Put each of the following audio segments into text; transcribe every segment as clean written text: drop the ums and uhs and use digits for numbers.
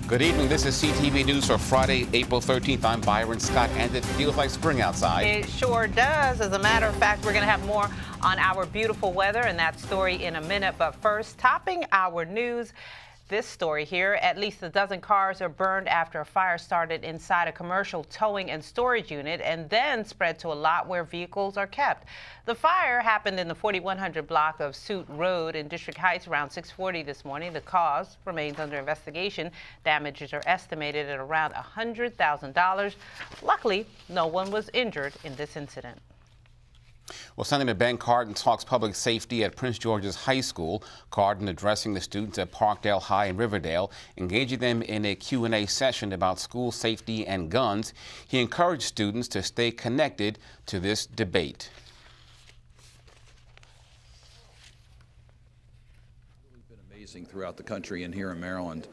Good evening. This is CTV News for Friday, April 13th. I'm Byron Scott, and it feels like spring outside. It sure does. As a matter of fact, we're going to have more on our beautiful weather and that story in a minute. But first, topping our news, this story here. At least a dozen cars are burned after a fire started inside a commercial towing and storage unit and then spread to a lot where vehicles are kept. The fire happened in the 4100 block of Suit Road in District Heights around 6:40 this morning. The cause remains under investigation. Damages are estimated at around $100,000. Luckily, no one was injured in this incident. Well, Senator Ben Cardin talks public safety at Prince George's High School. Cardin addressing the students at Parkdale High in Riverdale, engaging them in a Q&A session about school safety and guns. He encouraged students to stay connected to this debate. It's been amazing throughout the country and here in Maryland.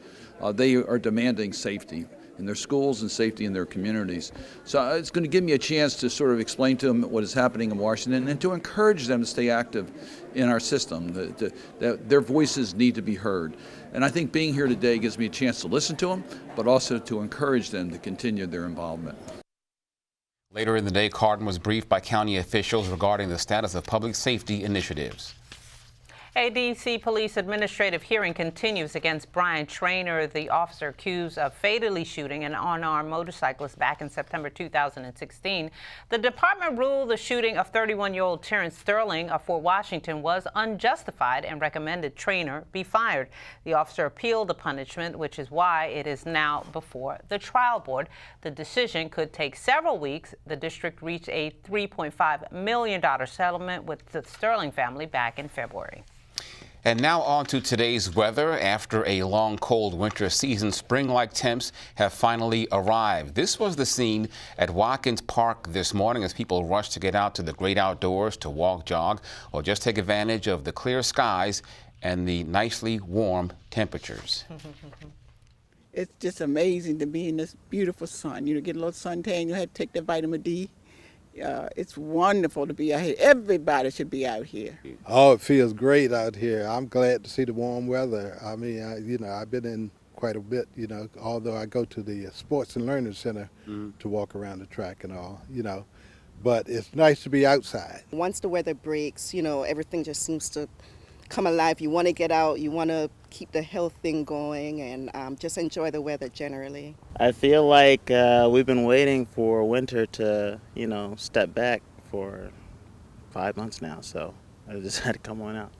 They are demanding safety in their schools and safety in their communities. So it's going to give me a chance to sort of explain to them what is happening in Washington and to encourage them to stay active in our system. That their voices need to be heard. And I think being here today gives me a chance to listen to them, but also to encourage them to continue their involvement. Later in the day, Cardin was briefed by county officials regarding the status of public safety initiatives. A D.C. police administrative hearing continues against Brian Traynor, the officer accused of fatally shooting an unarmed motorcyclist back in September 2016. The department ruled the shooting of 31-year-old Terrence Sterling of Fort Washington was unjustified and recommended Traynor be fired. The officer appealed the punishment, which is why it is now before the trial board. The decision could take several weeks. The district reached a $3.5 million settlement with the Sterling family back in February. And now on to today's weather. After a long, cold winter season, spring-like temps have finally arrived. This was the scene at Watkins Park this morning as people rushed to get out to the great outdoors to walk, jog, or just take advantage of the clear skies and the nicely warm temperatures. It's just amazing to be in this beautiful sun. You get a little suntan, you have to take the vitamin D. It's wonderful to be out here. Everybody should be out here. Oh, it feels great out here. I'm glad to see the warm weather. I mean, I've been in quite a bit, although I go to the Sports and Learning Center to walk around the track and all, But it's nice to be outside. Once the weather breaks, everything just seems to come alive. You want to get out, you want to keep the health thing going, and just enjoy the weather generally. I feel like we've been waiting for winter to, step back for 5 months now, so I just had to come on out.